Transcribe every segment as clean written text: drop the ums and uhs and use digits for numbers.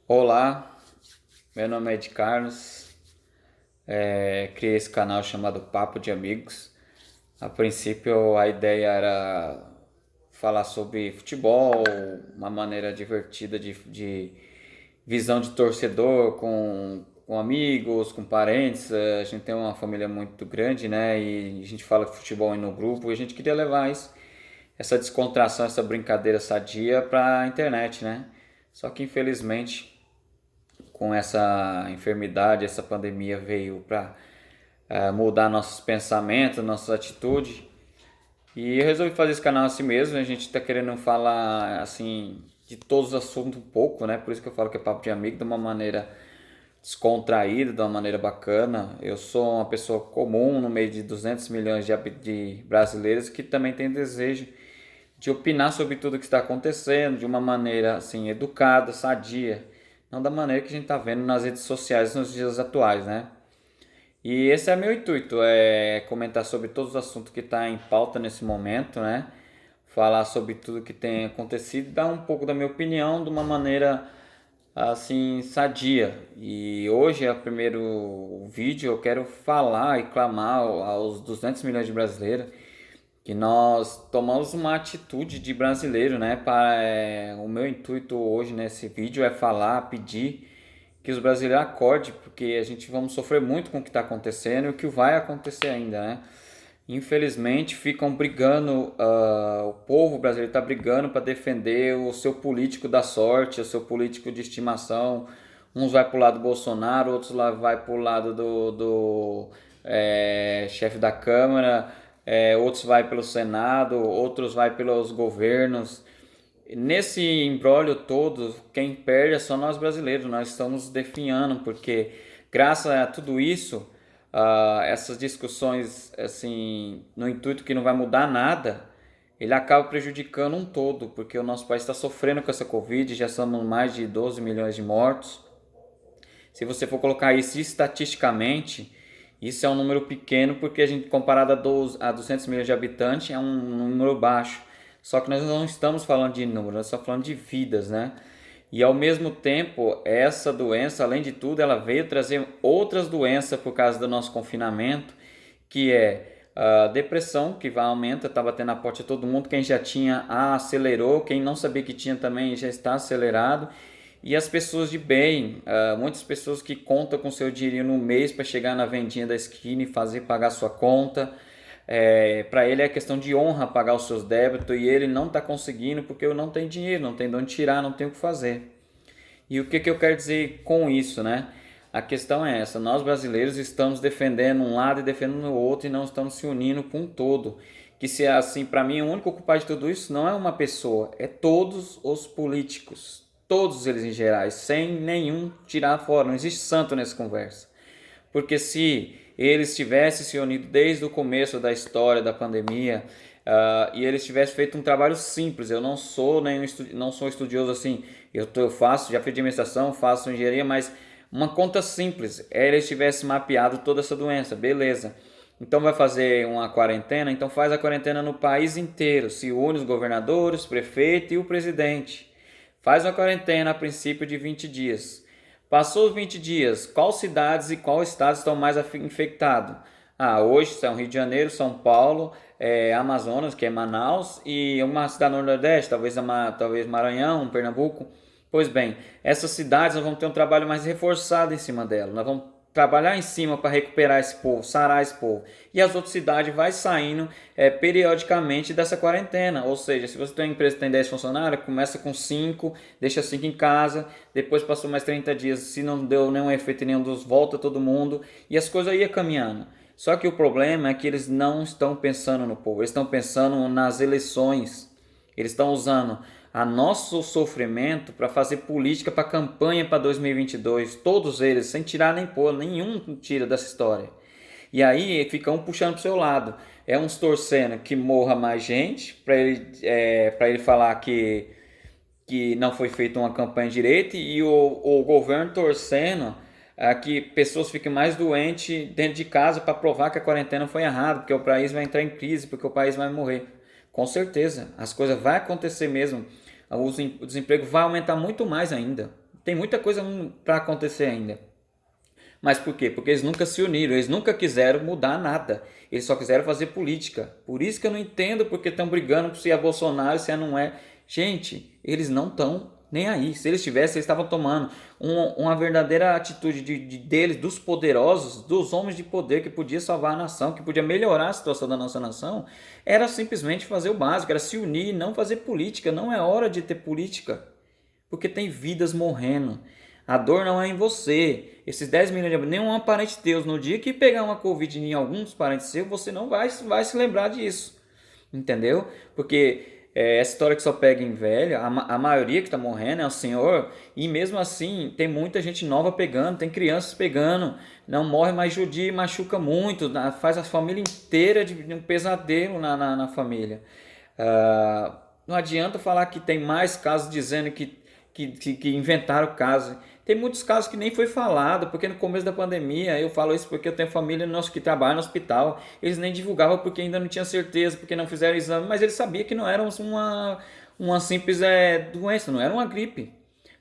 Olá, meu nome é Ed Carlos, criei esse canal chamado Papo de Amigos. A princípio a ideia era falar sobre futebol, uma maneira divertida de visão de torcedor com amigos, com parentes. A gente tem uma família muito grande, né? E a gente fala de futebol aí no grupo e a gente queria levar essa descontração, essa brincadeira sadia para a internet, né? Só que infelizmente com essa enfermidade, essa pandemia veio para mudar nossos pensamentos, nossas atitudes. E eu resolvi fazer esse canal assim mesmo. A gente está querendo falar assim de todos os assuntos um pouco, né? Por isso que eu falo que é papo de amigo, de uma maneira descontraída, de uma maneira bacana. Eu sou uma pessoa comum no meio de 200 milhões de brasileiros que também tem desejo de opinar sobre tudo que está acontecendo de uma maneira assim educada, sadia, não da maneira que a gente está vendo nas redes sociais nos dias atuais, né? E esse é meu intuito, é comentar sobre todos os assuntos que estão em pauta nesse momento, né? Falar sobre tudo que tem acontecido, dar um pouco da minha opinião de uma maneira assim sadia. E hoje é o primeiro vídeo, eu quero falar e clamar aos 200 milhões de brasileiros que nós tomamos uma atitude de brasileiro, né? O meu intuito hoje nesse vídeo é falar, pedir que os brasileiros acordem, porque a gente vamos sofrer muito com o que está acontecendo e o que vai acontecer ainda, né? Infelizmente ficam brigando, o povo brasileiro está brigando para defender o seu político da sorte, o seu político de estimação. Uns vai para o lado do Bolsonaro, outros lá vai para o lado do chefe da Câmara, outros vai pelo Senado, outros vai pelos governos. Nesse imbróglio todo, quem perde é só nós brasileiros. Nós estamos definhando, porque graças a tudo isso, essas discussões, assim, no intuito que não vai mudar nada, ele acaba prejudicando um todo, porque o nosso país está sofrendo com essa Covid, já somos mais de 12 milhões de mortos. Se você for colocar isso estatisticamente, isso é um número pequeno, porque a gente, comparado a 200 milhões de habitantes, é um número baixo. Só que nós não estamos falando de números, nós estamos falando de vidas, né? E ao mesmo tempo, essa doença, além de tudo, ela veio trazer outras doenças por causa do nosso confinamento, que é a depressão, que vai aumenta, está batendo na porta de todo mundo. Quem já tinha, acelerou. Quem não sabia que tinha também já está acelerado. E as pessoas de bem, muitas pessoas que contam com seu dinheiro no mês para chegar na vendinha da esquina e fazer pagar sua conta. Para ele é questão de honra pagar os seus débitos e ele não está conseguindo porque eu não tenho dinheiro, não tem de onde tirar, não tem o que fazer. E o que eu quero dizer com isso, né? A questão é essa: nós brasileiros estamos defendendo um lado e defendendo o outro e não estamos se unindo com um todo. Que se é assim, para mim, o único culpado de tudo isso não é uma pessoa, é todos os políticos, todos eles em geral, sem nenhum tirar fora. Não existe santo nessa conversa. Porque se eles tivessem se unido desde o começo da história da pandemia, e eles tivessem feito um trabalho simples, eu não sou não sou estudioso assim, eu faço, já fiz administração, faço engenharia, mas uma conta simples, eles tivessem mapeado toda essa doença, beleza. Então vai fazer uma quarentena, então faz a quarentena no país inteiro, se une os governadores, o prefeito e o presidente. Faz uma quarentena a princípio de 20 dias. Passou os 20 dias, qual cidades e qual estado estão mais infectados? Hoje são Rio de Janeiro, São Paulo, Amazonas, que é Manaus, e uma cidade no Nordeste, talvez Maranhão, Pernambuco. Pois bem, essas cidades nós vamos ter um trabalho mais reforçado em cima delas. Nós vamos trabalhar em cima para recuperar esse povo, sarar esse povo. E as outras cidades vai saindo periodicamente dessa quarentena. Ou seja, se você tem uma empresa que tem 10 funcionários, começa com 5, deixa 5 em casa, depois passou mais 30 dias, se não deu nenhum efeito em nenhum dos, volta todo mundo e as coisas iam caminhando. Só que o problema é que eles não estão pensando no povo, eles estão pensando nas eleições. Eles estão usando a nosso sofrimento para fazer política para campanha para 2022, todos eles, sem tirar nem pôr, nenhum tira dessa história. E aí fica um puxando pro seu lado. É uns torcendo que morra mais gente, para ele falar que não foi feita uma campanha direita, e o governo torcendo que pessoas fiquem mais doentes dentro de casa para provar que a quarentena foi errada, porque o país vai entrar em crise, porque o país vai morrer. Com certeza, as coisas vão acontecer mesmo. O desemprego vai aumentar muito mais ainda. Tem muita coisa para acontecer ainda. Mas por quê? Porque eles nunca se uniram, eles nunca quiseram mudar nada. Eles só quiseram fazer política. Por isso que eu não entendo porque estão brigando se é Bolsonaro, se não é. Gente, eles não estão nem aí. Se eles tivessem, eles estavam tomando uma verdadeira atitude deles, dos poderosos, dos homens de poder que podia salvar a nação, que podia melhorar a situação da nossa nação, era simplesmente fazer o básico, era se unir e não fazer política. Não é hora de ter política, porque tem vidas morrendo. A dor não é em você. Esses 10 milhões de nenhum parente teu, no dia que pegar uma Covid em alguns parentes seus, você não vai se lembrar disso. Entendeu? Porque essa história que só pega em velho, a maioria que está morrendo é o senhor, e mesmo assim tem muita gente nova pegando, tem crianças pegando, não morre, mas judia e machuca muito, faz a família inteira de um pesadelo na família. Não adianta falar que tem mais casos dizendo que inventaram o caso. Tem muitos casos que nem foi falado, porque no começo da pandemia, eu falo isso porque eu tenho família nossa que trabalha no hospital, eles nem divulgavam porque ainda não tinha certeza, porque não fizeram exame, mas eles sabiam que não era uma simples doença, não era uma gripe,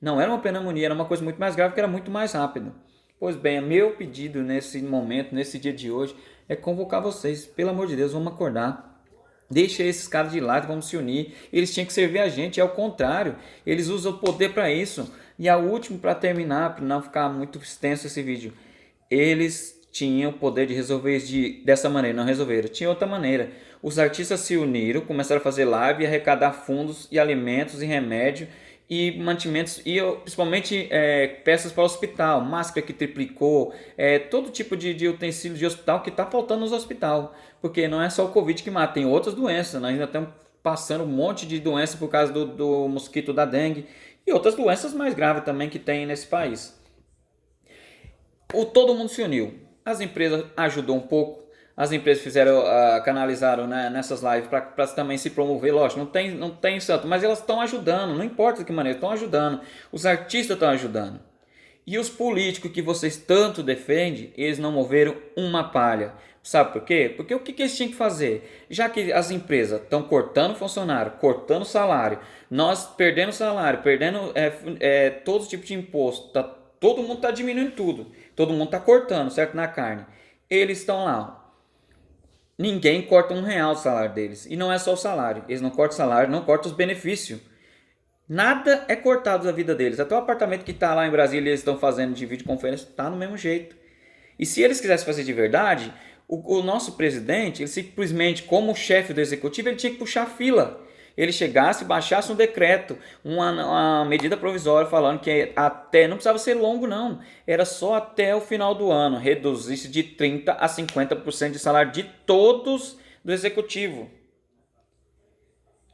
não era uma pneumonia, era uma coisa muito mais grave, que era muito mais rápido. Pois bem, meu pedido nesse momento, nesse dia de hoje, é convocar vocês, pelo amor de Deus, vamos acordar. Deixa esses caras de lado, vamos se unir. Eles tinham que servir a gente, é o contrário. Eles usam o poder para isso. E a última, para terminar, para não ficar muito extenso esse vídeo. Eles tinham o poder de resolver isso dessa maneira, não resolveram. Tinha outra maneira. Os artistas se uniram, começaram a fazer live e arrecadar fundos e alimentos e remédio e mantimentos, e principalmente peças para o hospital, máscara que triplicou, todo tipo de utensílio de hospital que está faltando nos hospital, porque não é só o Covid que mata, tem outras doenças, nós ainda estamos passando um monte de doenças por causa do mosquito da dengue e outras doenças mais graves também que tem nesse país. Todo mundo se uniu, as empresas ajudou um pouco, as empresas canalizaram, né, nessas lives para também se promover, lógico, não tem santo, mas elas estão ajudando, não importa de que maneira, estão ajudando, os artistas estão ajudando. E os políticos que vocês tanto defendem, eles não moveram uma palha. Sabe por quê? Porque o que eles tinham que fazer? Já que as empresas estão cortando funcionário, cortando salário, nós perdendo salário, perdendo todo tipo de imposto, todo mundo está diminuindo tudo, todo mundo está cortando, certo? Na carne. Eles estão lá. Ninguém corta R$1 o salário deles. E não é só o salário. Eles não cortam o salário, não cortam os benefícios. Nada é cortado da vida deles. Até o apartamento que está lá em Brasília, eles estão fazendo de videoconferência, está no mesmo jeito. E se eles quisessem fazer de verdade, o nosso presidente, ele simplesmente, como chefe do executivo, ele tinha que puxar a fila. Ele chegasse, baixasse um decreto, uma medida provisória falando que até, não precisava ser longo não, era só até o final do ano, reduzisse de 30% a 50% de salário de todos do executivo.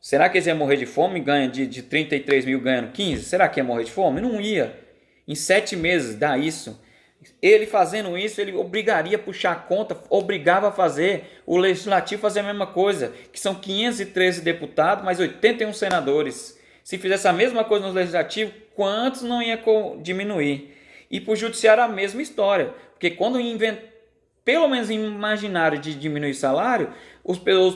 Será que eles iam morrer de fome, ganha de 33 mil ganhando 15? Será que ia morrer de fome? Não ia. Em 7 meses dá isso. Ele fazendo isso, ele obrigaria a puxar a conta, obrigava a fazer o legislativo fazer a mesma coisa, que são 513 deputados, mais 81 senadores. Se fizesse a mesma coisa no legislativo, quantos não ia diminuir? E para o judiciário a mesma história, porque quando pelo menos imaginaram de diminuir o salário,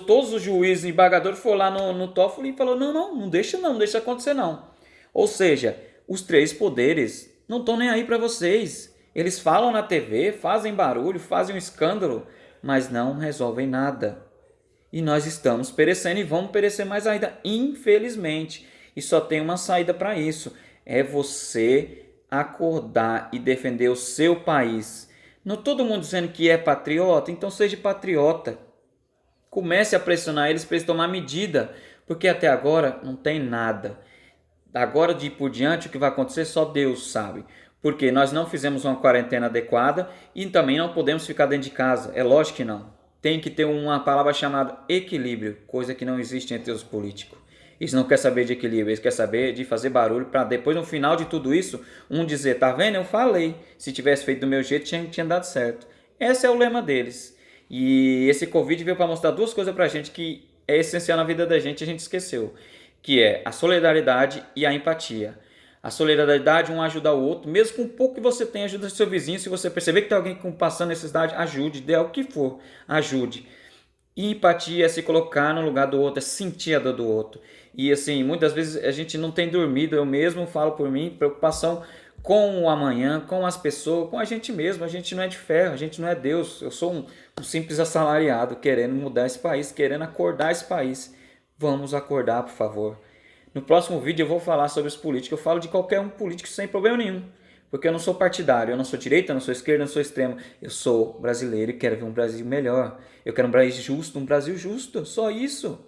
todos os juízes e embargadores foram lá no Toffoli e falaram, não deixa acontecer não. Ou seja, os três poderes não estão nem aí para vocês. Eles falam na TV, fazem barulho, fazem um escândalo, mas não resolvem nada. E nós estamos perecendo e vamos perecer mais ainda, infelizmente. E só tem uma saída para isso. É você acordar e defender o seu país. Não todo mundo dizendo que é patriota, então seja patriota. Comece a pressionar eles para eles tomar medida, porque até agora não tem nada. Agora de ir por diante o que vai acontecer só Deus sabe. Porque nós não fizemos uma quarentena adequada e também não podemos ficar dentro de casa. É lógico que não. Tem que ter uma palavra chamada equilíbrio, coisa que não existe entre os políticos. Eles não querem saber de equilíbrio, eles querem saber de fazer barulho para depois, no final de tudo isso, um dizer, tá vendo? Eu falei. Se tivesse feito do meu jeito, tinha dado certo. Esse é o lema deles. E esse Covid veio para mostrar duas coisas para a gente que é essencial na vida da gente e a gente esqueceu. Que é a solidariedade e a empatia. A solidariedade, um ajudar o outro, mesmo com um pouco que você tem, ajuda seu vizinho. Se você perceber que tem alguém passando necessidade, ajude, dê o que for, ajude. E empatia é se colocar no lugar do outro, é sentir a dor do outro. E assim, muitas vezes a gente não tem dormido, eu mesmo falo por mim, preocupação com o amanhã, com as pessoas, com a gente mesmo. A gente não é de ferro, a gente não é Deus. Eu sou um simples assalariado querendo mudar esse país, querendo acordar esse país. Vamos acordar, por favor. No próximo vídeo eu vou falar sobre os políticos. Eu falo de qualquer um político sem problema nenhum. Porque eu não sou partidário, eu não sou direita, eu não sou esquerda, eu não sou extremo. Eu sou brasileiro e quero ver um Brasil melhor. Eu quero um Brasil justo, um Brasil justo. Só isso.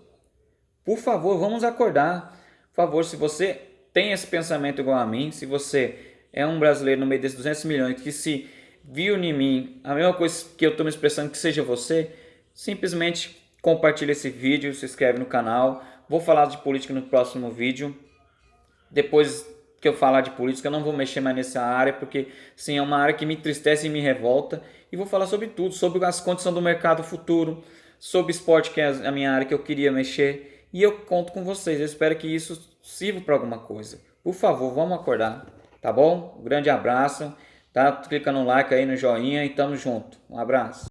Por favor, vamos acordar. Por favor, se você tem esse pensamento igual a mim, se você é um brasileiro no meio desses 200 milhões que se viu em mim, a mesma coisa que eu estou me expressando que seja você, simplesmente compartilha esse vídeo, se inscreve no canal. Vou falar de política no próximo vídeo. Depois que eu falar de política, eu não vou mexer mais nessa área, porque sim, é uma área que me entristece e me revolta. E vou falar sobre tudo, sobre as condições do mercado futuro, sobre esporte, que é a minha área que eu queria mexer. E eu conto com vocês, eu espero que isso sirva para alguma coisa. Por favor, vamos acordar, tá bom? Um grande abraço, tá? Clica no like aí, no joinha e tamo junto. Um abraço.